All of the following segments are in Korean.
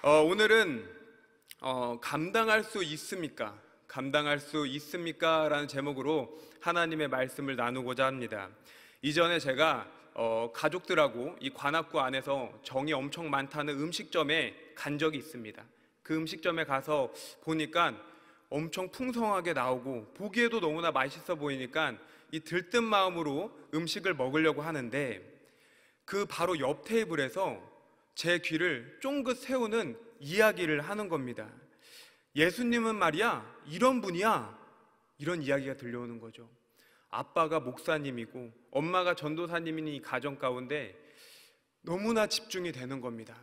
오늘은 감당할 수 있습니까? 감당할 수 있습니까? 라는 제목으로 하나님의 말씀을 나누고자 합니다. 이전에 제가 가족들하고 이 관악구 안에서 정이 엄청 많다는 음식점에 간 적이 있습니다. 그 음식점에 가서 보니까 엄청 풍성하게 나오고 보기에도 너무나 맛있어 보이니까 이 들뜬 마음으로 음식을 먹으려고 하는데, 그 바로 옆 테이블에서 제 귀를 쫑긋 세우는 이야기를 하는 겁니다. 예수님은 말이야, 이런 분이야. 이런 이야기가 들려오는 거죠. 아빠가 목사님이고 엄마가 전도사님인 이 가정 가운데 너무나 집중이 되는 겁니다.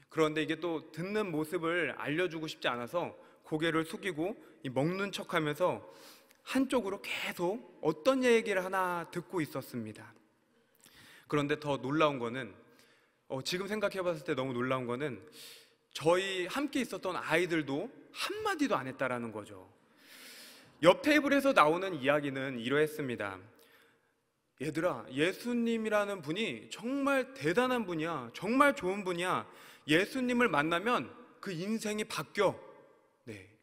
그런데 이게 또 듣는 모습을 알려주고 싶지 않아서 고개를 숙이고 먹는 척하면서 한쪽으로 계속 어떤 얘기를 하나 듣고 있었습니다. 그런데 더 놀라운 거는, 지금 생각해 봤을 때 너무 놀라운 거는 저희 함께 있었던 아이들도 한마디도 안 했다라는 거죠. 옆 테이블에서 나오는 이야기는 이러했습니다. 얘들아, 예수님이라는 분이 정말 대단한 분이야. 정말 좋은 분이야. 예수님을 만나면 그 인생이 바뀌어.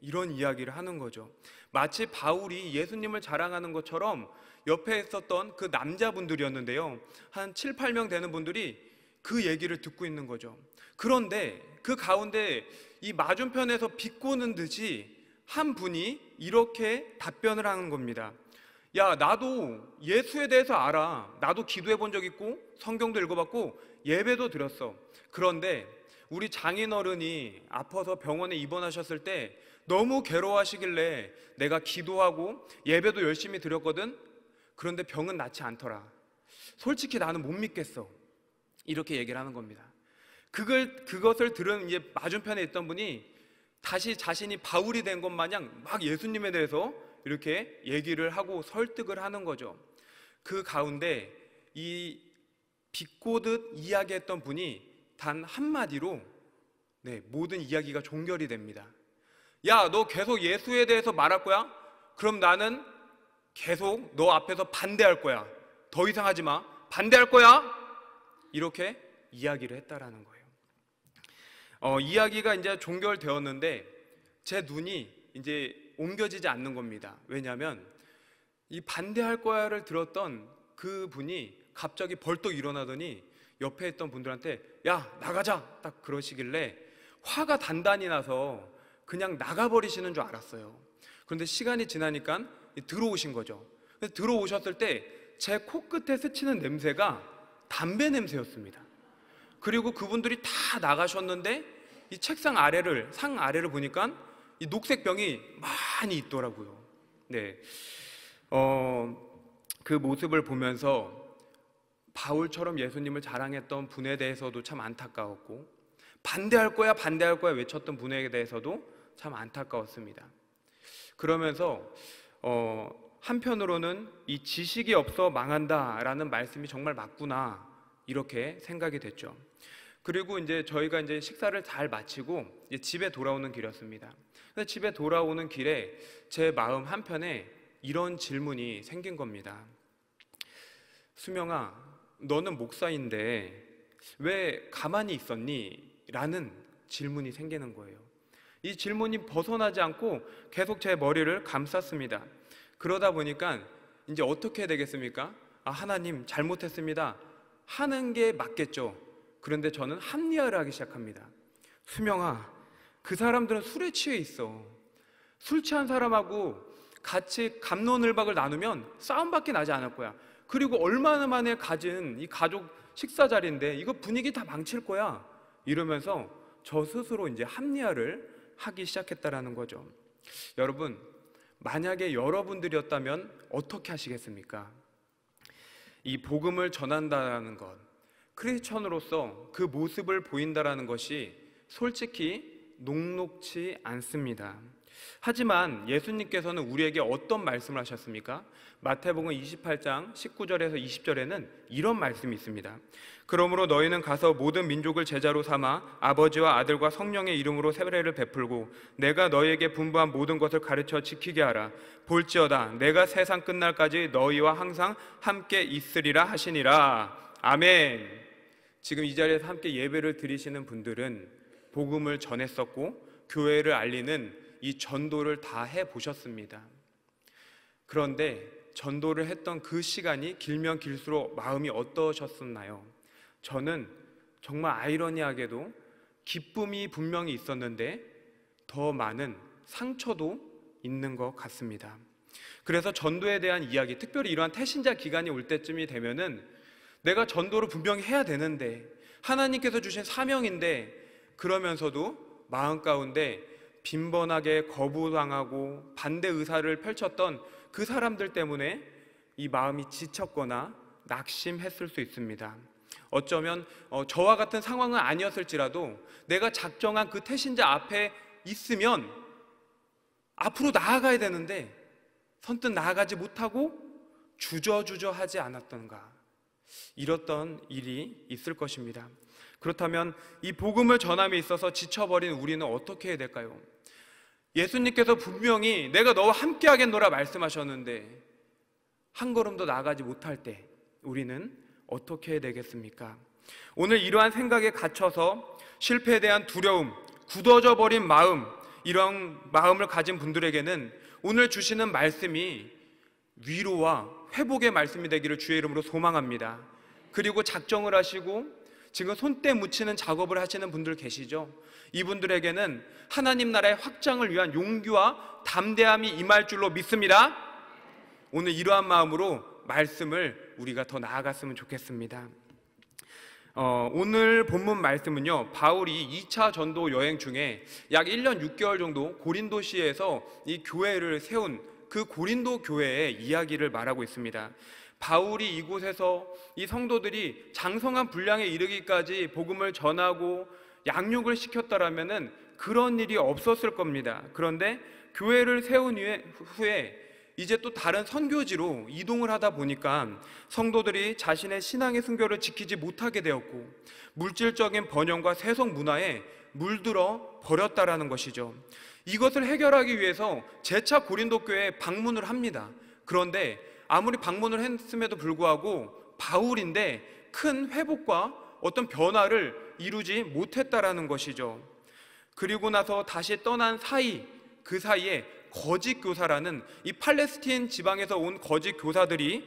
이런 이야기를 하는 거죠. 마치 바울이 예수님을 자랑하는 것처럼 옆에 있었던 그 남자분들이었는데요, 한 7, 8명 되는 분들이 그 얘기를 듣고 있는 거죠. 그런데 그 가운데 이 맞은편에서 비꼬는 듯이 한 분이 이렇게 답변을 하는 겁니다. 야, 나도 예수에 대해서 알아. 나도 기도해 본 적 있고 성경도 읽어봤고 예배도 드렸어. 그런데 우리 장인어른이 아파서 병원에 입원하셨을 때 너무 괴로워하시길래 내가 기도하고 예배도 열심히 드렸거든. 그런데 병은 낫지 않더라. 솔직히 나는 못 믿겠어. 이렇게 얘기를 하는 겁니다. 그것을 들은 이제 맞은편에 있던 분이 다시 자신이 바울이 된 것 마냥 막 예수님에 대해서 이렇게 얘기를 하고 설득을 하는 거죠. 그 가운데 이 비꼬듯 이야기했던 분이 단 한마디로 모든 이야기가 종결이 됩니다. 야, 너 계속 예수에 대해서 말할 거야? 그럼 나는 계속 너 앞에서 반대할 거야. 더 이상 하지 마. 반대할 거야. 이렇게 이야기를 했다라는 거예요. 이야기가 이제 종결되었는데 제 눈이 이제 옮겨지지 않는 겁니다. 왜냐하면 이 반대할 거야를 들었던 그 분이 갑자기 벌떡 일어나더니 옆에 있던 분들한테 야, 나가자 딱 그러시길래 화가 단단히 나서 그냥 나가버리시는 줄 알았어요. 그런데 시간이 지나니까 들어오신 거죠. 들어오셨을 때 제 코끝에 스치는 냄새가 담배 냄새였습니다. 그리고 그분들이 다 나가셨는데 이 책상 아래를, 상 아래를 보니까 이 녹색 병이 많이 있더라고요. 그 모습을 보면서 바울처럼 예수님을 자랑했던 분에 대해서도 참 안타까웠고, 반대할 거야 반대할 거야 외쳤던 분에 대해서도 참 안타까웠습니다. 그러면서 한편으로는 이 지식이 없어 망한다라는 말씀이 정말 맞구나 이렇게 생각이 됐죠. 그리고 이제 저희가 이제 식사를 잘 마치고 이제 집에 돌아오는 길이었습니다. 근데 집에 돌아오는 길에 제 마음 한편에 이런 질문이 생긴 겁니다. 수명아, 너는 목사인데 왜 가만히 있었니? 라는 질문이 생기는 거예요. 이 질문이 벗어나지 않고 계속 제 머리를 감쌌습니다. 그러다 보니까 이제 어떻게 되겠습니까? 하나님 잘못했습니다 하는 게 맞겠죠. 그런데 저는 합리화를 하기 시작합니다. 수명아, 그 사람들은 술에 취해 있어. 술 취한 사람하고 같이 갑론을박을 나누면 싸움밖에 나지 않을 거야. 그리고 얼마나 만에 가진 이 가족 식사 자리인데 이거 분위기 다 망칠 거야. 이러면서 저 스스로 이제 합리화를 하기 시작했다라는 거죠. 여러분, 만약에 여러분들이었다면 어떻게 하시겠습니까? 이 복음을 전한다는 것, 크리스천으로서 그 모습을 보인다라는 것이 솔직히 녹록지 않습니다. 하지만 예수님께서는 우리에게 어떤 말씀을 하셨습니까? 마태복음 28장 19절에서 20절에는 이런 말씀이 있습니다. 그러므로 너희는 가서 모든 민족을 제자로 삼아 아버지와 아들과 성령의 이름으로 세례를 베풀고 내가 너희에게 분부한 모든 것을 가르쳐 지키게 하라. 볼지어다 내가 세상 끝날까지 너희와 항상 함께 있으리라 하시니라. 아멘. 지금 이 자리에서 함께 예배를 드리시는 분들은 복음을 전했었고 교회를 알리는 이 전도를 다 해보셨습니다. 그런데 전도를 했던 그 시간이 길면 길수록 마음이 어떠셨었나요? 저는 정말 아이러니하게도 기쁨이 분명히 있었는데 더 많은 상처도 있는 것 같습니다. 그래서 전도에 대한 이야기, 특별히 이러한 태신자 기간이 올 때쯤이 되면은 내가 전도를 분명히 해야 되는데, 하나님께서 주신 사명인데, 그러면서도 마음 가운데 빈번하게 거부당하고 반대 의사를 펼쳤던 그 사람들 때문에 이 마음이 지쳤거나 낙심했을 수 있습니다. 어쩌면 저와 같은 상황은 아니었을지라도 내가 작정한 그 태신자 앞에 있으면 앞으로 나아가야 되는데 선뜻 나아가지 못하고 주저주저 하지 않았던가, 이랬던 일이 있을 것입니다. 그렇다면 이 복음을 전함에 있어서 지쳐버린 우리는 어떻게 해야 될까요? 예수님께서 분명히 내가 너와 함께 하겠노라 말씀하셨는데 한 걸음도 나아가지 못할 때 우리는 어떻게 해야 되겠습니까? 오늘 이러한 생각에 갇혀서 실패에 대한 두려움, 굳어져 버린 마음, 이런 마음을 가진 분들에게는 오늘 주시는 말씀이 위로와 회복의 말씀이 되기를 주의 이름으로 소망합니다. 그리고 작정을 하시고 지금 손때 묻히는 작업을 하시는 분들 계시죠? 이분들에게는 하나님 나라의 확장을 위한 용기와 담대함이 임할 줄로 믿습니다. 오늘 이러한 마음으로 말씀을 우리가 더 나아갔으면 좋겠습니다. 오늘 본문 말씀은요, 바울이 2차 전도 여행 중에 약 1년 6개월 정도 고린도시에서 이 교회를 세운 그 고린도 교회의 이야기를 말하고 있습니다. 바울이 이곳에서 이 성도들이 장성한 분량에 이르기까지 복음을 전하고 양육을 시켰더라면은 그런 일이 없었을 겁니다. 그런데 교회를 세운 후에 이제 또 다른 선교지로 이동을 하다 보니까 성도들이 자신의 신앙의 순교를 지키지 못하게 되었고 물질적인 번영과 세속 문화에 물들어 버렸다라는 것이죠. 이것을 해결하기 위해서 재차 고린도 교회에 방문을 합니다. 그런데 아무리 방문을 했음에도 불구하고 바울인데 큰 회복과 어떤 변화를 이루지 못했다라는 것이죠. 그리고 나서 다시 떠난 그 사이에 거짓 교사라는 이 팔레스틴 지방에서 온 거짓 교사들이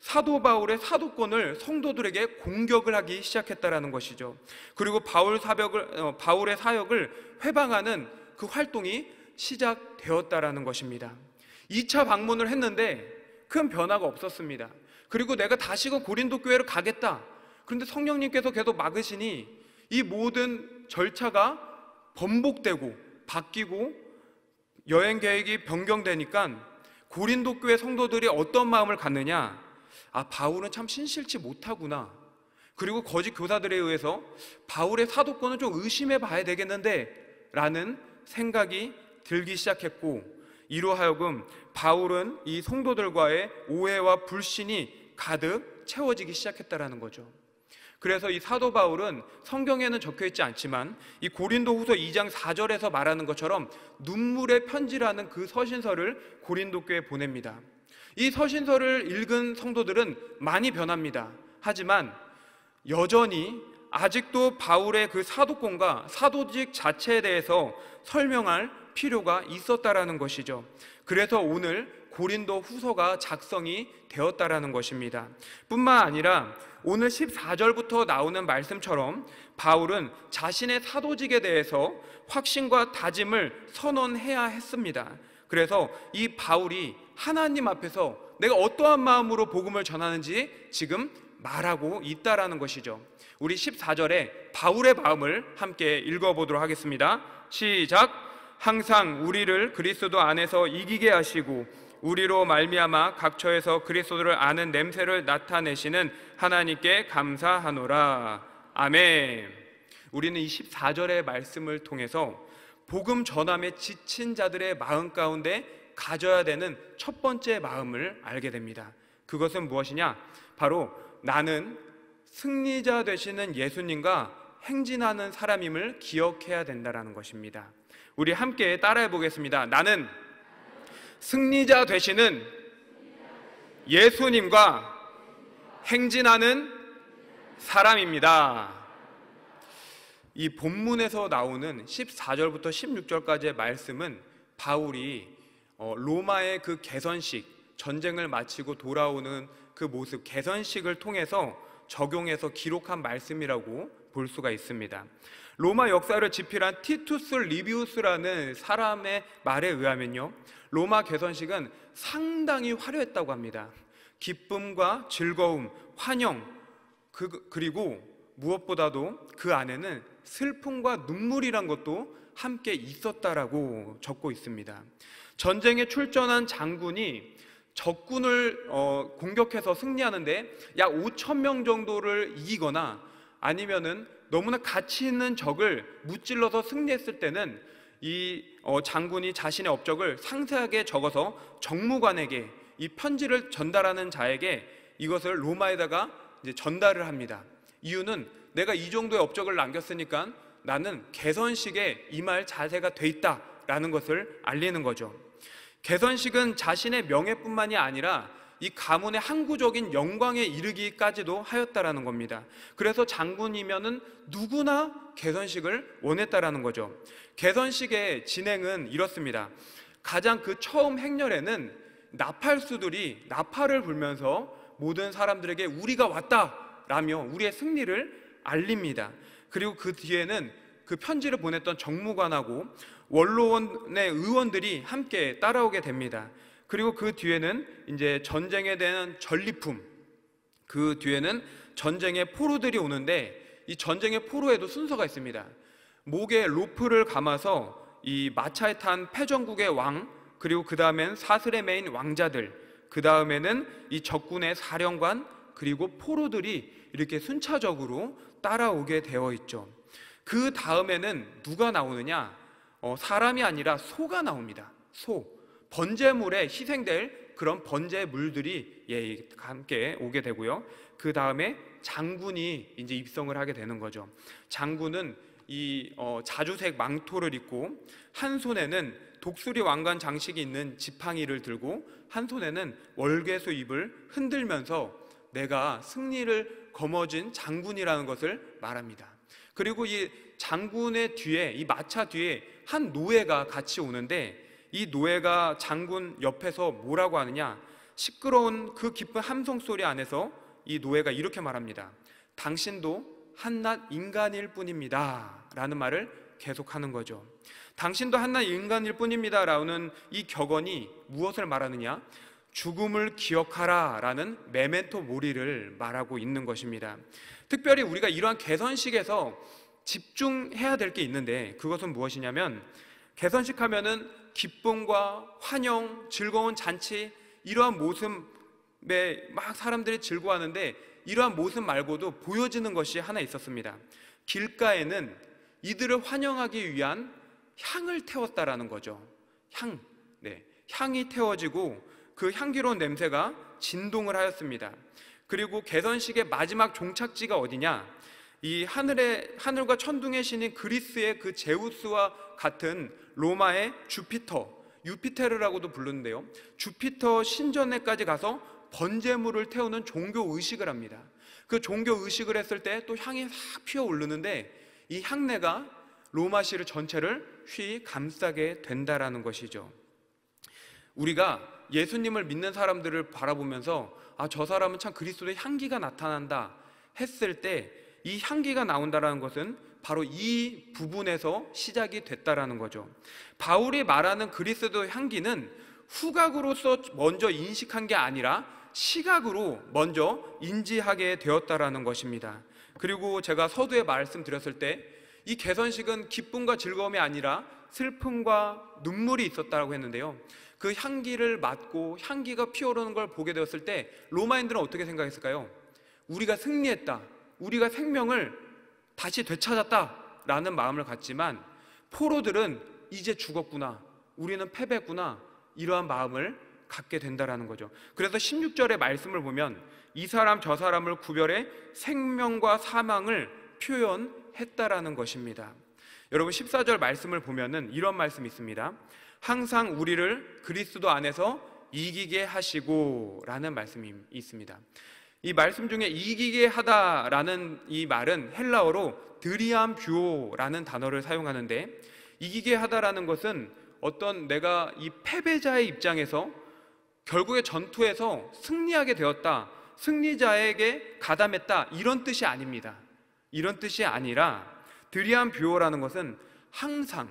사도 바울의 사도권을 성도들에게 공격을 하기 시작했다라는 것이죠. 그리고 바울의 사역을 회방하는 그 활동이 시작되었다라는 것입니다. 2차 방문을 했는데 큰 변화가 없었습니다. 그리고 내가 다시금 고린도 교회를 가겠다. 그런데 성령님께서 계속 막으시니 이 모든 절차가 번복되고 바뀌고 여행 계획이 변경되니까 고린도 교회 성도들이 어떤 마음을 갖느냐, 바울은 참 신실치 못하구나. 그리고 거짓 교사들에 의해서 바울의 사도권을 좀 의심해 봐야 되겠는데 라는 생각이 들기 시작했고, 이로 하여금 바울은 이 성도들과의 오해와 불신이 가득 채워지기 시작했다라는 거죠. 그래서 이 사도 바울은 성경에는 적혀있지 않지만 이 고린도후서 2장 4절에서 말하는 것처럼 눈물의 편지라는 그 서신서를 고린도 교회에 보냅니다. 이 서신서를 읽은 성도들은 많이 변합니다. 하지만 여전히 아직도 바울의 그 사도권과 사도직 자체에 대해서 설명할 필요가 있었다라는 것이죠. 그래서 오늘 고린도 후서가 작성이 되었다라는 것입니다. 뿐만 아니라 오늘 14절부터 나오는 말씀처럼 바울은 자신의 사도직에 대해서 확신과 다짐을 선언해야 했습니다. 그래서 이 바울이 하나님 앞에서 내가 어떠한 마음으로 복음을 전하는지 지금 말하고 있다라는 것이죠. 우리 14절에 바울의 마음을 함께 읽어보도록 하겠습니다. 시작! 항상 우리를 그리스도 안에서 이기게 하시고 우리로 말미암아 각처에서 그리스도를 아는 냄새를 나타내시는 하나님께 감사하노라. 아멘. 우리는 이 14절의 말씀을 통해서 복음 전함에 지친 자들의 마음 가운데 가져야 되는 첫 번째 마음을 알게 됩니다. 그것은 무엇이냐? 바로 나는 승리자 되시는 예수님과 행진하는 사람임을 기억해야 된다는 것입니다. 우리 함께 따라해 보겠습니다. 나는 승리자 되시는 예수님과 행진하는 사람입니다. 이 본문에서 나오는 14절부터 16절까지의 말씀은 바울이 로마의 그 개선식, 전쟁을 마치고 돌아오는 그 모습, 개선식을 통해서 적용해서 기록한 말씀이라고 볼 수가 있습니다. 로마 역사를 집필한 티투스 리비우스라는 사람의 말에 의하면요, 로마 개선식은 상당히 화려했다고 합니다. 기쁨과 즐거움, 환영, 그리고 무엇보다도 그 안에는 슬픔과 눈물이란 것도 함께 있었다라고 적고 있습니다. 전쟁에 출전한 장군이 적군을 공격해서 승리하는데 약 5천 명 정도를 이기거나 아니면은 너무나 가치 있는 적을 무찔러서 승리했을 때는 이 장군이 자신의 업적을 상세하게 적어서 정무관에게, 이 편지를 전달하는 자에게 이것을 로마에다가 이제 전달을 합니다. 이유는 내가 이 정도의 업적을 남겼으니까 나는 개선식에 임할 자세가 돼 있다라는 것을 알리는 거죠. 개선식은 자신의 명예뿐만이 아니라 이 가문의 항구적인 영광에 이르기까지도 하였다라는 겁니다. 그래서 장군이면은 누구나 개선식을 원했다라는 거죠. 개선식의 진행은 이렇습니다. 가장 그 처음 행렬에는 나팔수들이 나팔을 불면서 모든 사람들에게 우리가 왔다라며 우리의 승리를 알립니다. 그리고 그 뒤에는 그 편지를 보냈던 정무관하고 원로원의 의원들이 함께 따라오게 됩니다. 그리고 그 뒤에는 이제 전쟁에 대한 전리품, 그 뒤에는 전쟁의 포로들이 오는데 이 전쟁의 포로에도 순서가 있습니다. 목에 로프를 감아서 이 마차에 탄 패전국의 왕, 그리고 그 다음엔 사슬에 매인 왕자들, 그 다음에는 이 적군의 사령관, 그리고 포로들이 이렇게 순차적으로 따라오게 되어 있죠. 그 다음에는 누가 나오느냐? 사람이 아니라 소가 나옵니다. 소. 번제물에 희생될 그런 번제물들이 함께 오게 되고요. 그 다음에 장군이 이제 입성을 하게 되는 거죠. 장군은 이 자주색 망토를 입고 한 손에는 독수리 왕관 장식이 있는 지팡이를 들고 한 손에는 월계수 잎을 흔들면서 내가 승리를 거머쥔 장군이라는 것을 말합니다. 그리고 이 장군의 뒤에, 이 마차 뒤에 한 노예가 같이 오는데 이 노예가 장군 옆에서 뭐라고 하느냐? 시끄러운 그 깊은 함성 소리 안에서 이 노예가 이렇게 말합니다. 당신도 한낱 인간일 뿐입니다 라는 말을 계속하는 거죠. 당신도 한낱 인간일 뿐입니다 라는 이 격언이 무엇을 말하느냐? 죽음을 기억하라 라는 메멘토 모리를 말하고 있는 것입니다. 특별히 우리가 이러한 개선식에서 집중해야 될 게 있는데 그것은 무엇이냐면, 개선식 하면은 기쁨과 환영, 즐거운 잔치, 이러한 모습에 막 사람들이 즐거워하는데 이러한 모습 말고도 보여지는 것이 하나 있었습니다. 길가에는 이들을 환영하기 위한 향을 태웠다라는 거죠. 향이 태워지고 그 향기로운 냄새가 진동을 하였습니다. 그리고 개선식의 마지막 종착지가 어디냐? 이 하늘과 천둥의 신인 그리스의 그 제우스와 같은 로마의 주피터, 유피테르라고도 부르는데요. 주피터 신전에까지 가서 번제물을 태우는 종교 의식을 합니다. 그 종교 의식을 했을 때 또 향이 싹 피어오르는데 이 향내가 로마시를 전체를 휘 감싸게 된다라는 것이죠. 우리가 예수님을 믿는 사람들을 바라보면서 저 사람은 참 그리스도의 향기가 나타난다 했을 때 이 향기가 나온다라는 것은 바로 이 부분에서 시작이 됐다라는 거죠. 바울이 말하는 그리스도의 향기는 후각으로서 먼저 인식한 게 아니라 시각으로 먼저 인지하게 되었다라는 것입니다. 그리고 제가 서두에 말씀드렸을 때 이 개선식은 기쁨과 즐거움이 아니라 슬픔과 눈물이 있었다고 했는데요. 그 향기를 맡고 향기가 피어오르는 걸 보게 되었을 때 로마인들은 어떻게 생각했을까요? 우리가 승리했다, 우리가 생명을 다시 되찾았다라는 마음을 갖지만 포로들은 이제 죽었구나, 우리는 패배구나, 이러한 마음을 갖게 된다라는 거죠. 그래서 16절의 말씀을 보면 이 사람 저 사람을 구별해 생명과 사망을 표현했다라는 것입니다. 여러분 14절 말씀을 보면은 이런 말씀이 있습니다. 항상 우리를 그리스도 안에서 이기게 하시고 라는 말씀이 있습니다. 이 말씀 중에 이기게 하다라는 이 말은 헬라어로 드리암뷰오라는 단어를 사용하는데, 이기게 하다라는 것은 어떤 내가 이 패배자의 입장에서 결국에 전투에서 승리하게 되었다, 승리자에게 가담했다, 이런 뜻이 아닙니다. 이런 뜻이 아니라 드리암뷰오라는 것은 항상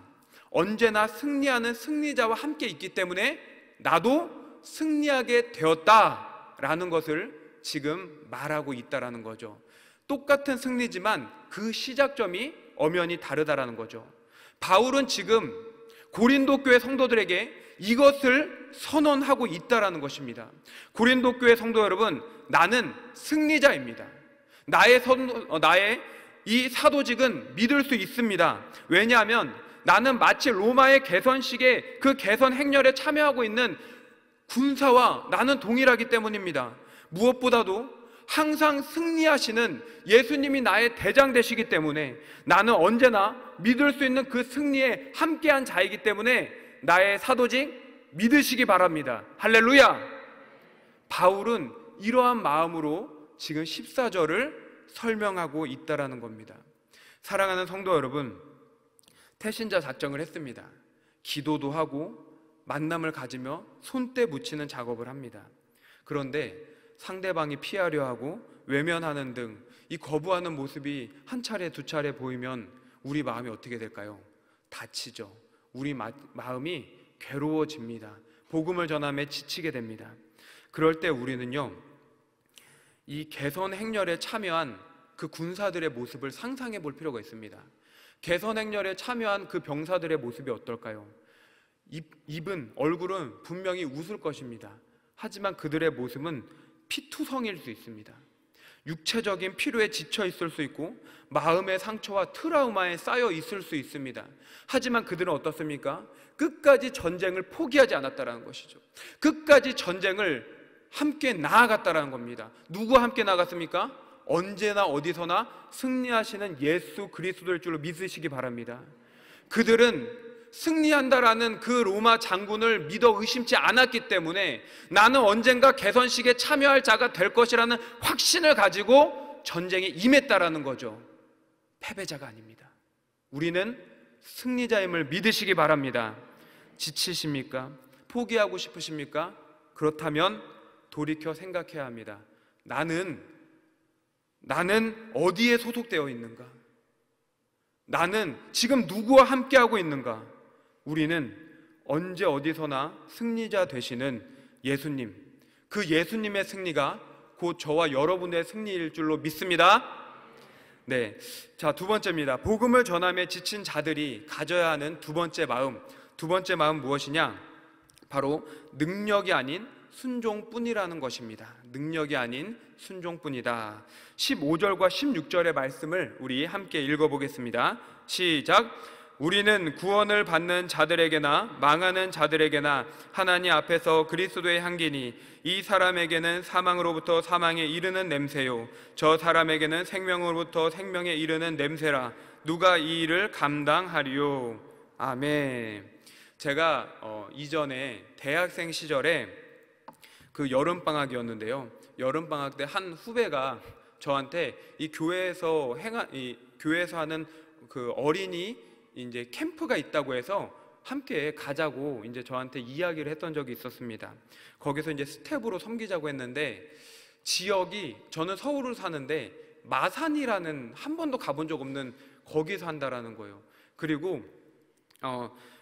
언제나 승리하는 승리자와 함께 있기 때문에 나도 승리하게 되었다라는 것을 지금 말하고 있다라는 거죠. 똑같은 승리지만 그 시작점이 엄연히 다르다라는 거죠. 바울은 지금 고린도 교회 성도들에게 이것을 선언하고 있다라는 것입니다. 고린도 교회 성도 여러분, 나는 승리자입니다. 나의 이 사도직은 믿을 수 있습니다. 왜냐하면 나는 마치 로마의 개선식의 그 개선 행렬에 참여하고 있는 군사와 나는 동일하기 때문입니다. 무엇보다도 항상 승리하시는 예수님이 나의 대장 되시기 때문에 나는 언제나 믿을 수 있는 그 승리에 함께한 자이기 때문에 나의 사도직 믿으시기 바랍니다. 할렐루야! 바울은 이러한 마음으로 지금 14절을 설명하고 있다라는 겁니다. 사랑하는 성도 여러분, 태신자 작정을 했습니다. 기도도 하고 만남을 가지며 손때 묻히는 작업을 합니다. 그런데 상대방이 피하려 하고 외면하는 등 이 거부하는 모습이 한 차례 두 차례 보이면 우리 마음이 어떻게 될까요? 다치죠. 우리 마음이 괴로워집니다. 복음을 전함에 지치게 됩니다. 그럴 때 우리는요, 이 개선 행렬에 참여한 그 군사들의 모습을 상상해 볼 필요가 있습니다. 개선 행렬에 참여한 그 병사들의 모습이 어떨까요? 얼굴은 분명히 웃을 것입니다. 하지만 그들의 모습은 피투성일 수 있습니다. 육체적인 피로에 지쳐 있을 수 있고 마음의 상처와 트라우마에 쌓여 있을 수 있습니다. 하지만 그들은 어떻습니까? 끝까지 전쟁을 포기하지 않았다는 것이죠. 끝까지 전쟁을 함께 나아갔다는 겁니다. 누구와 함께 나갔습니까? 언제나 어디서나 승리하시는 예수 그리스도일 줄로 믿으시기 바랍니다. 그들은 승리한다라는 그 로마 장군을 믿어 의심치 않았기 때문에 나는 언젠가 개선식에 참여할 자가 될 것이라는 확신을 가지고 전쟁에 임했다라는 거죠. 패배자가 아닙니다. 우리는 승리자임을 믿으시기 바랍니다. 지치십니까? 포기하고 싶으십니까? 그렇다면 돌이켜 생각해야 합니다. 나는 어디에 소속되어 있는가? 나는 지금 누구와 함께하고 있는가? 우리는 언제 어디서나 승리자 되시는 예수님, 그 예수님의 승리가 곧 저와 여러분의 승리일 줄로 믿습니다. 네, 자, 두 번째입니다. 복음을 전함에 지친 자들이 가져야 하는 두 번째 마음 무엇이냐? 바로 능력이 아닌 순종뿐이라는 것입니다. 능력이 아닌 순종뿐이다. 15절과 16절의 말씀을 우리 함께 읽어보겠습니다. 시작. 우리는 구원을 받는 자들에게나 망하는 자들에게나 하나님 앞에서 그리스도의 향기니 이 사람에게는 사망으로부터 사망에 이르는 냄새요 저 사람에게는 생명으로부터 생명에 이르는 냄새라. 누가 이 일을 감당하리요? 아멘. 제가 이전에 대학생 시절에 그 여름방학이었는데요, 여름방학 때 한 후배가 저한테 이 교회에서 하는 그 어린이 이제 캠프가 있다고 해서 함께 가자고 이제 저한테 이야기를 했던 적이 있었습니다. 거기서 이제 스텝으로 섬기자고 했는데, 지역이, 저는 서울을 사는데 마산이라는 한 번도 가본 적 없는 거기서 한다라는 거예요. 그리고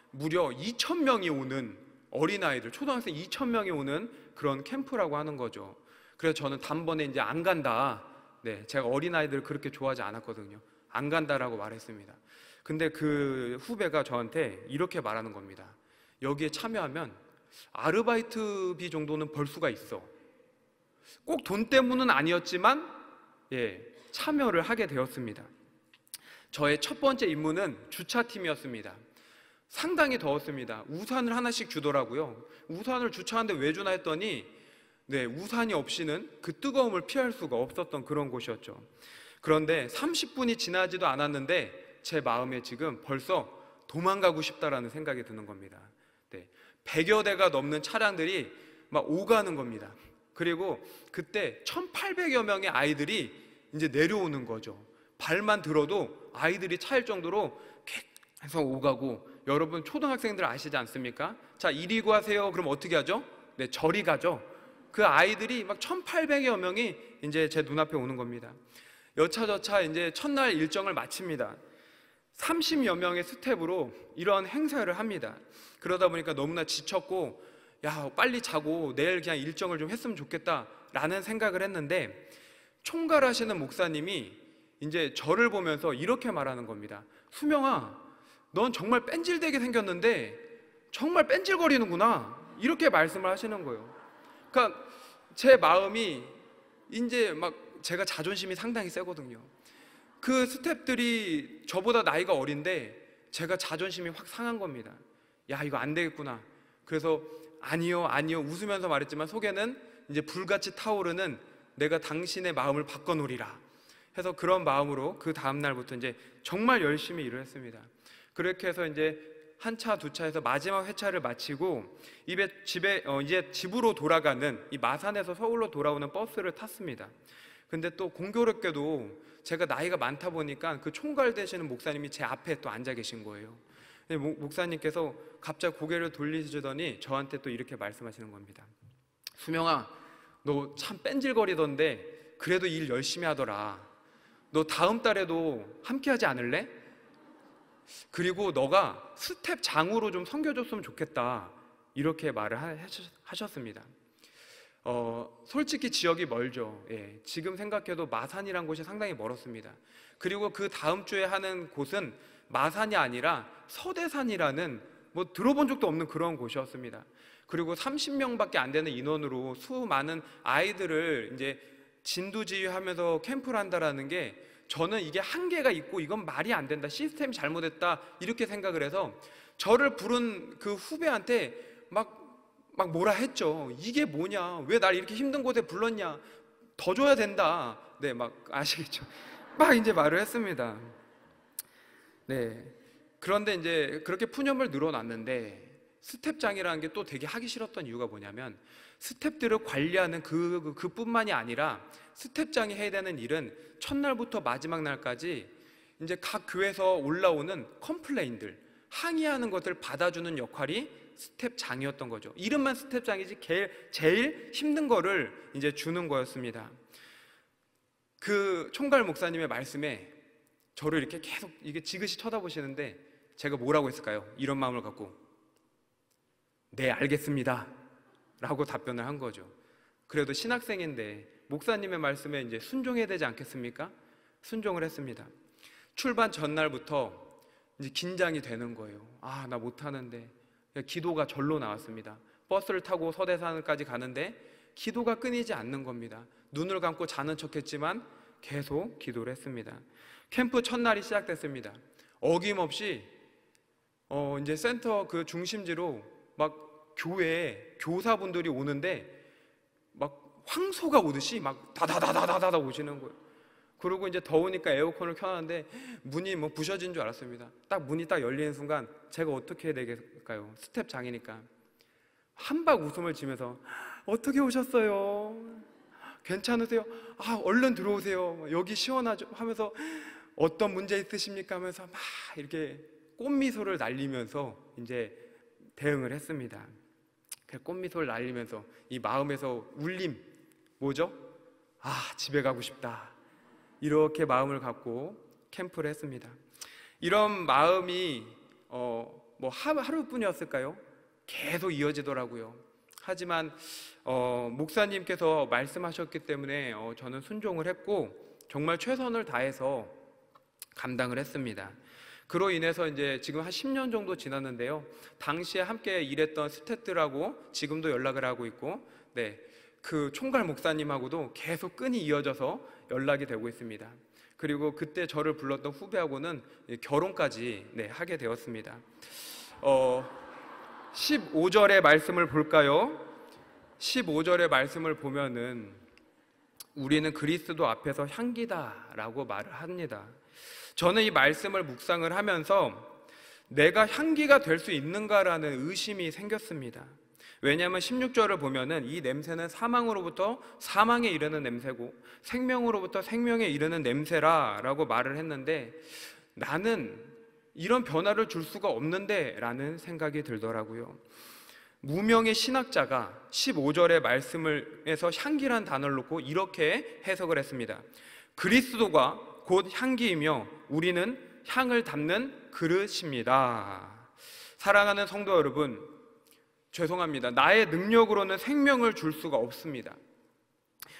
무려 2,000명이 오는 어린아이들, 초등학생 2,000명이 오는 그런 캠프라고 하는 거죠. 그래서 저는 단번에 이제 안 간다. 네, 제가 어린아이들을 그렇게 좋아하지 않았거든요. 안 간다라고 말했습니다. 근데 그 후배가 저한테 이렇게 말하는 겁니다. 여기에 참여하면 아르바이트비 정도는 벌 수가 있어. 꼭 돈 때문은 아니었지만 참여를 하게 되었습니다. 저의 첫 번째 임무는 주차팀이었습니다. 상당히 더웠습니다. 우산을 하나씩 주더라고요. 우산을 주차하는데 왜 주나 했더니 우산이 없이는 그 뜨거움을 피할 수가 없었던 그런 곳이었죠. 그런데 30분이 지나지도 않았는데 제 마음에 지금 벌써 도망가고 싶다라는 생각이 드는 겁니다. 100여 대가 넘는 차량들이 막 오가는 겁니다. 그리고 그때 1,800여 명의 아이들이 이제 내려오는 거죠. 발만 들어도 아이들이 차일 정도로 계속 오가고, 여러분 초등학생들 아시지 않습니까? 자, 이리 가세요. 그럼 어떻게 하죠? 네, 저리 가죠. 그 아이들이 막 1,800여 명이 이제 제 눈앞에 오는 겁니다. 여차저차 이제 첫날 일정을 마칩니다. 30여 명의 스텝으로 이런 행사를 합니다. 그러다 보니까 너무나 지쳤고, 야, 빨리 자고 내일 그냥 일정을 좀 했으면 좋겠다라는 생각을 했는데, 총괄하시는 목사님이 이제 저를 보면서 이렇게 말하는 겁니다. 수명아, 넌 정말 뺀질되게 생겼는데 정말 뺀질거리는구나, 이렇게 말씀을 하시는 거예요. 그러니까 제 마음이 이제 막, 제가 자존심이 상당히 세거든요. 그 스태프들이 저보다 나이가 어린데 제가 자존심이 확 상한 겁니다. 야, 이거 안 되겠구나. 그래서 아니요 웃으면서 말했지만 속에는 이제 불같이 타오르는, 내가 당신의 마음을 바꿔놓으리라 해서 그런 마음으로 그 다음날부터 이제 정말 열심히 일을 했습니다. 그렇게 해서 이제 한 차, 두 차에서 마지막 회차를 마치고 이제 집으로 돌아가는, 이 마산에서 서울로 돌아오는 버스를 탔습니다. 근데 또 공교롭게도 제가 나이가 많다 보니까 그 총괄 되시는 목사님이 제 앞에 또 앉아 계신 거예요. 목사님께서 갑자기 고개를 돌리시더니 저한테 또 이렇게 말씀하시는 겁니다. 수명아, 너 참 뺀질거리던데 그래도 일 열심히 하더라. 너 다음 달에도 함께 하지 않을래? 그리고 너가 스텝 장으로 좀 섬겨줬으면 좋겠다, 이렇게 말을 하셨습니다. 솔직히 지역이 멀죠. 예, 지금 생각해도 마산이란 곳이 상당히 멀었습니다. 그리고 그 다음 주에 하는 곳은 마산이 아니라 서대산이라는, 뭐 들어본 적도 없는 그런 곳이었습니다. 그리고 30명밖에 안 되는 인원으로 수많은 아이들을 이제 진두지휘하면서 캠프를 한다라는 게, 저는 이게 한계가 있고 이건 말이 안 된다, 시스템이 잘못됐다, 이렇게 생각을 해서 저를 부른 그 후배한테 막 뭐라 했죠. 이게 뭐냐, 왜 날 이렇게 힘든 곳에 불렀냐, 더 줘야 된다. 네, 막 아시겠죠. 막 이제 말을 했습니다. 네. 그런데 이제 그렇게 푸념을 늘어놨는데, 스텝장이라는 게 또 되게 하기 싫었던 이유가 뭐냐면, 스텝들을 관리하는 그뿐만이 아니라 스텝장이 해야 되는 일은 첫날부터 마지막 날까지 이제 각 교회에서 올라오는 컴플레인들, 항의하는 것을 받아주는 역할이 스텝장이었던 거죠. 이름만 스텝장이지 제일 힘든 거를 이제 주는 거였습니다. 그 총괄 목사님의 말씀에 저를 이렇게 계속 이게 지그시 쳐다보시는데, 제가 뭐라고 했을까요? 이런 마음을 갖고 네, 알겠습니다 라고 답변을 한 거죠. 그래도 신학생인데 목사님의 말씀에 이제 순종해야 되지 않겠습니까? 순종을 했습니다. 출발 전날부터 이제 긴장이 되는 거예요. 아, 나 못하는데. 기도가 절로 나왔습니다. 버스를 타고 서대산까지 가는데 기도가 끊이지 않는 겁니다. 눈을 감고 자는 척했지만 계속 기도를 했습니다. 캠프 첫날이 시작됐습니다. 어김없이 이제 센터 그 중심지로 막 교회에 교사분들이 오는데 막 황소가 오듯이 막 다다다다다다 오시는 거예요. 그리고 이제 더우니까 에어컨을 켜놨는데 문이 뭐 부셔진 줄 알았습니다. 딱 문이 딱 열리는 순간 제가 어떻게 해야 되겠을까요? 스텝장이니까 한박 웃음을 지면서 어떻게 오셨어요? 괜찮으세요? 아, 얼른 들어오세요. 여기 시원하죠? 하면서 어떤 문제 있으십니까? 하면서 막 이렇게 꽃미소를 날리면서 이제 대응을 했습니다. 그 꽃미소를 날리면서 이 마음에서 울림, 뭐죠? 아, 집에 가고 싶다. 이렇게 마음을 갖고 캠프를 했습니다. 이런 마음이 뭐 하루뿐이었을까요? 계속 이어지더라고요. 하지만 목사님께서 말씀하셨기 때문에 저는 순종을 했고 정말 최선을 다해서 감당을 했습니다. 그로 인해서 이제 지금 한 10년 정도 지났는데요. 당시에 함께 일했던 스태프들하고 지금도 연락을 하고 있고, 네, 그 총괄 목사님하고도 계속 끈이 이어져서 연락이 되고 있습니다. 그리고 그때 저를 불렀던 후배하고는 결혼까지 하게 되었습니다. 15절의 말씀을 볼까요? 15절의 말씀을 보면은 우리는 그리스도 앞에서 향기다라고 말을 합니다. 저는 이 말씀을 묵상을 하면서 내가 향기가 될 수 있는가라는 의심이 생겼습니다. 왜냐하면 16절을 보면은 이 냄새는 사망으로부터 사망에 이르는 냄새고 생명으로부터 생명에 이르는 냄새라라고 말을 했는데, 나는 이런 변화를 줄 수가 없는데 라는 생각이 들더라고요. 무명의 신학자가 15절의 말씀을 해서 향기란 단어를 놓고 이렇게 해석을 했습니다. 그리스도가 곧 향기이며 우리는 향을 담는 그릇입니다. 사랑하는 성도 여러분, 죄송합니다. 나의 능력으로는 생명을 줄 수가 없습니다.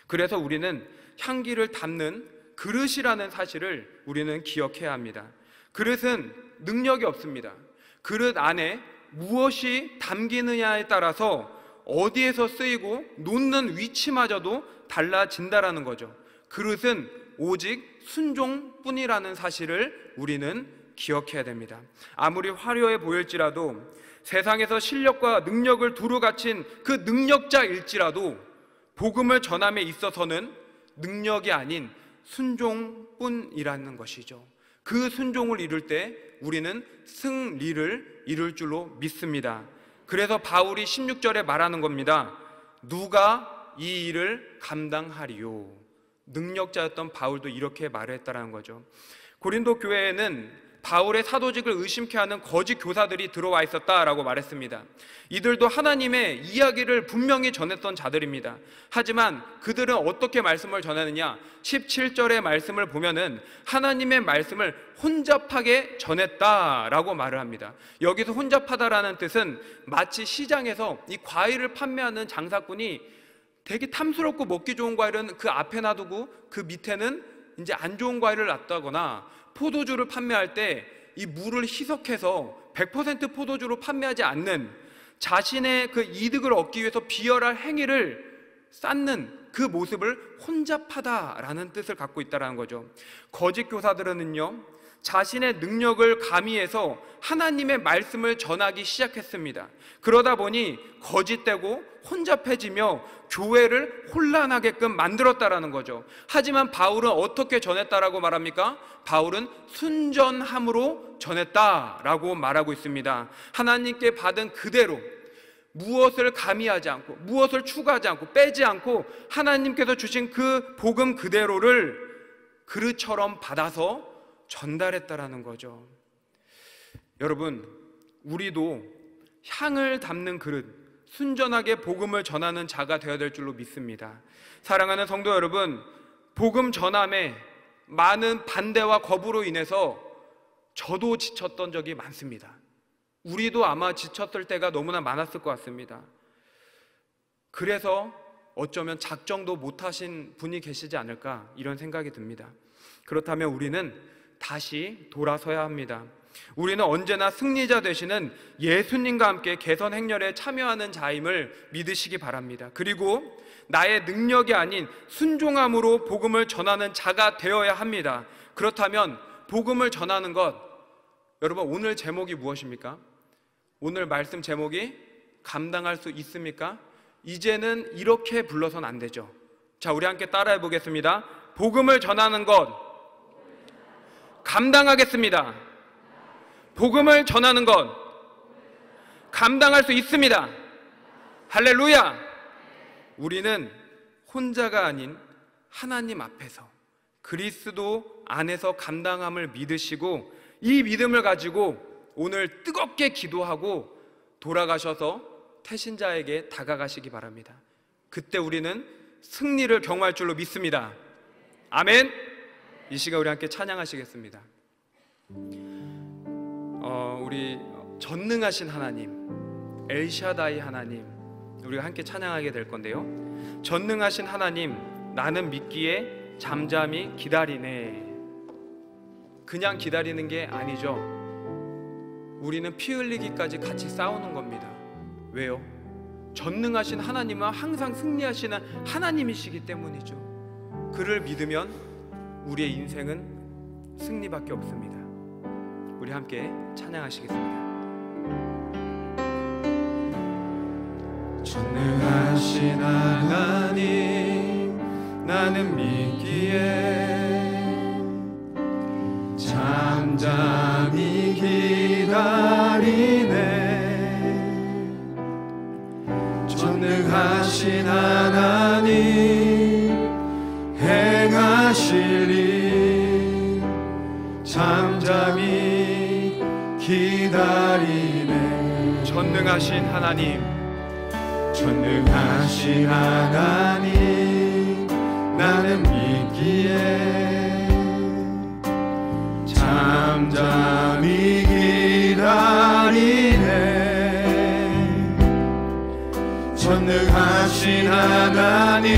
그래서 우리는 향기를 담는 그릇이라는 사실을 우리는 기억해야 합니다. 그릇은 능력이 없습니다. 그릇 안에 무엇이 담기느냐에 따라서 어디에서 쓰이고 놓는 위치마저도 달라진다라는 거죠. 그릇은 오직 순종뿐이라는 사실을 우리는 기억해야 됩니다. 아무리 화려해 보일지라도, 세상에서 실력과 능력을 두루 갖춘 그 능력자일지라도 복음을 전함에 있어서는 능력이 아닌 순종뿐이라는 것이죠. 그 순종을 이룰 때 우리는 승리를 이룰 줄로 믿습니다. 그래서 바울이 16절에 말하는 겁니다. 누가 이 일을 감당하리요? 능력자였던 바울도 이렇게 말을 했다는 거죠. 고린도 교회에는 바울의 사도직을 의심케 하는 거짓 교사들이 들어와 있었다라고 말했습니다. 이들도 하나님의 이야기를 분명히 전했던 자들입니다. 하지만 그들은 어떻게 말씀을 전하느냐? 17절의 말씀을 보면은 하나님의 말씀을 혼잡하게 전했다라고 말을 합니다. 여기서 혼잡하다라는 뜻은 마치 시장에서 이 과일을 판매하는 장사꾼이 되게 탐스럽고 먹기 좋은 과일은 그 앞에 놔두고 그 밑에는 이제 안 좋은 과일을 놨다거나, 포도주를 판매할 때 이 물을 희석해서 100% 포도주로 판매하지 않는, 자신의 그 이득을 얻기 위해서 비열할 행위를 쌓는 그 모습을 혼잡하다라는 뜻을 갖고 있다는 거죠. 거짓 교사들은요, 자신의 능력을 가미해서 하나님의 말씀을 전하기 시작했습니다. 그러다 보니 거짓되고 혼잡해지며 교회를 혼란하게끔 만들었다라는 거죠. 하지만 바울은 어떻게 전했다라고 말합니까? 바울은 순전함으로 전했다라고 말하고 있습니다. 하나님께 받은 그대로, 무엇을 가미하지 않고 무엇을 추가하지 않고 빼지 않고 하나님께서 주신 그 복음 그대로를 그릇처럼 받아서 전달했다라는 거죠. 여러분, 우리도 향을 담는 그릇, 순전하게 복음을 전하는 자가 되어야 될 줄로 믿습니다. 사랑하는 성도 여러분, 복음 전함에 많은 반대와 거부로 인해서 저도 지쳤던 적이 많습니다. 우리도 아마 지쳤을 때가 너무나 많았을 것 같습니다. 그래서 어쩌면 작정도 못하신 분이 계시지 않을까, 이런 생각이 듭니다. 그렇다면 우리는 다시 돌아서야 합니다. 우리는 언제나 승리자 되시는 예수님과 함께 개선 행렬에 참여하는 자임을 믿으시기 바랍니다. 그리고 나의 능력이 아닌 순종함으로 복음을 전하는 자가 되어야 합니다. 그렇다면 복음을 전하는 것, 여러분 오늘 제목이 무엇입니까? 오늘 말씀 제목이 감당할 수 있습니까? 이제는 이렇게 불러서는 안 되죠. 자, 우리 함께 따라해 보겠습니다. 복음을 전하는 것 감당하겠습니다. 복음을 전하는 것 감당할 수 있습니다. 할렐루야! 우리는 혼자가 아닌 하나님 앞에서 그리스도 안에서 감당함을 믿으시고, 이 믿음을 가지고 오늘 뜨겁게 기도하고 돌아가셔서 태신자에게 다가가시기 바랍니다. 그때 우리는 승리를 경험할 줄로 믿습니다. 아멘. 이 시간 우리 함께 찬양하시겠습니다. 우리 전능하신 하나님, 엘샤다이 하나님, 우리가 함께 찬양하게 될 건데요. 전능하신 하나님, 나는 믿기에 잠잠히 기다리네. 그냥 기다리는 게 아니죠. 우리는 피 흘리기까지 같이 싸우는 겁니다. 왜요? 전능하신 하나님은 항상 승리하시는 하나님이시기 때문이죠. 그를 믿으면 우리의 인생은 승리밖에 없습니다. 우리 함께 찬양하시겠습니다. 전능하신 하나님, 나는 믿기에 잠잠히 기다리네. 전능하신 하나님 행하실 일 잠잠히 기다리네. 전능하신 하나님, 전능하신 하나님 나는 믿기에 잠잠히 기다리네. 전능하신 하나님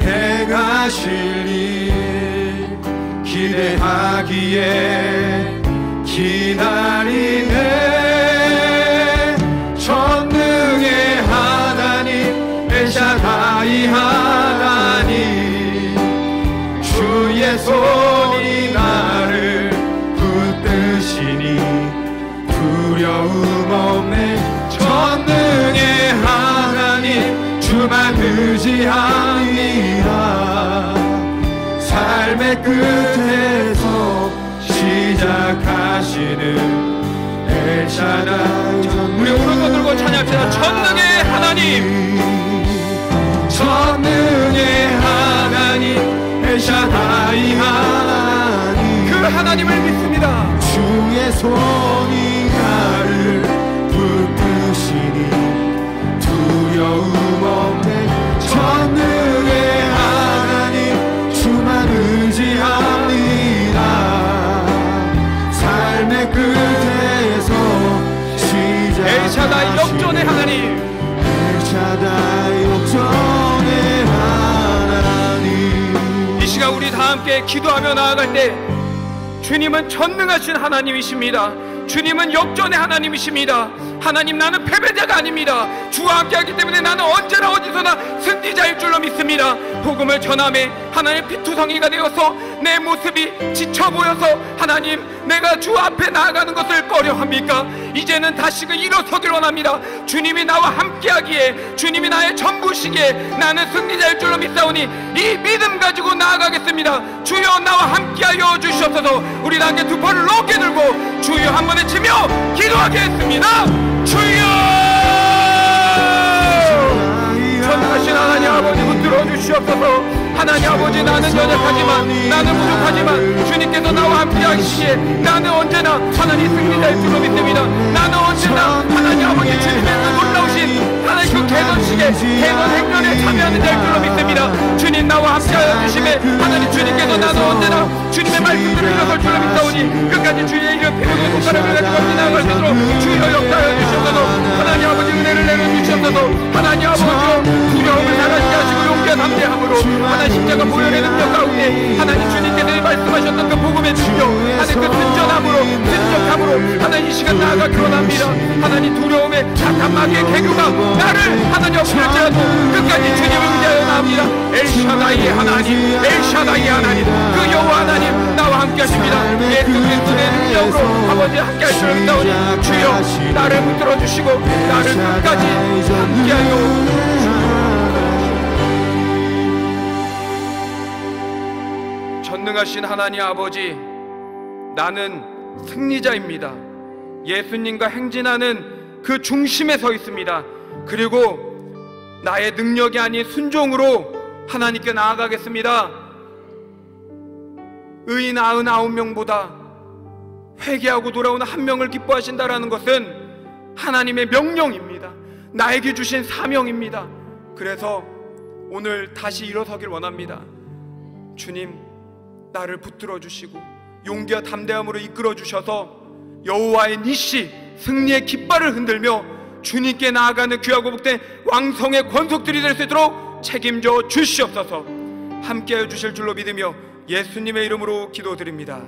행하실 일 기대하기에 기다리네. 전능의 하나님 엘샤다이 하나님 주의 손이 나를 붙드시니 두려움 없네. 전능의 하나님 주만 의지합니다. 삶의 끝에서 시작하시는 엘샤다이. 우리 오른손 들고 찬양합시다. 전능의 하나님, 전능의 하나님 엘샤다이 하나님 그 하나님을 믿습니다. 주의 손이 나를 붙드시니 두려움 없네. 전능의 하나님 주만 의지합니다. 삶의 끝에서 엘샤다이 역전의 하나님, 엘샤다이 역전의 하나님. 이 시간 우리 다 함께 기도하며 나아갈 때 주님은 전능하신 하나님이십니다. 주님은 역전의 하나님이십니다. 하나님, 나는 패배자가 아닙니다. 주와 함께하기 때문에 나는 언제나 어디서나 승리자일 줄로 믿습니다. 복음을 전함에 하나님 피투성이가 되어서 내 모습이 지쳐 보여서 하나님 내가 주 앞에 나아가는 것을 꺼려합니까? 이제는 다시금 일어서길 원합니다. 주님이 나와 함께하기에, 주님이 나의 전부시기에 나는 승리자일 줄로 믿사오니 이 믿음 가지고 나아가겠습니다. 주여 나와 함께하여 주시옵소서. 우리 함께 두 팔을 높게 들고 주여 한 번에 치며 기도하겠습니다. 주여! 전능하신 하나님 아버지 붙들어 주시옵소서. 하나님 아버지, 나는 연약하지만, 나는 부족하지만 주님께서 나와 함께 하시기에 나는 언제나 하나님 승리자일 줄로 믿습니다. 나는 언제나 하나님 아버지 주님의 그 놀라우신 하나님 그 개선식에 개선 행렬에 참여하는 자일 줄로 믿습니다. 주님 나와 함께 하여 주심에 하나님 주님께서 나는 언제나 주님의 말씀대로 일어설 줄로 믿사오니 끝까지 주의 이름 피우고 손가락을 가지고 나아갈 수 있도록 주여 역사하여 주시옵소서. 하나님 아버지 은혜를 내려주시옵소서. 하나님 아버지 두려움을 사라지게 하시고 용기와 담대함으로 하나님 십자가 보혈의 능력 가운데 하나님 주님께서 말씀하셨던 그 복음의 능력, 하나님 그 든적함으로 하나님 이 시간 나아가기로 합니다. 하나님 두려움에 착한 마귀의 개그가 나를 하나님 엎을지라도 끝까지 주님을 위하여 나옵니다. 엘샤다이 하나님, 엘샤다이 하나님, 그 여호와 하나님 나와 함께 하십니다. 예수 그리스도의 능력으로 아버지 함께 할 줄을 믿사오니 주여 나를 붙들어 주시고 나를 끝까지 함께하여 전능하신 하나님 아버지, 나는 승리자입니다. 예수님과 행진하는 그 중심에 서 있습니다. 그리고 나의 능력이 아닌 순종으로 하나님께 나아가겠습니다. 의인 99명보다 회개하고 돌아오는 한 명을 기뻐하신다라는 것은 하나님의 명령입니다. 나에게 주신 사명입니다. 그래서 오늘 다시 일어서길 원합니다. 주님, 나를 붙들어 주시고 용기와 담대함으로 이끌어 주셔서 여호와의 니시 승리의 깃발을 흔들며 주님께 나아가는 귀하고 복된 왕성의 권속들이 될 수 있도록 책임져 주시옵소서. 함께하여 주실 줄로 믿으며 예수님의 이름으로 기도드립니다.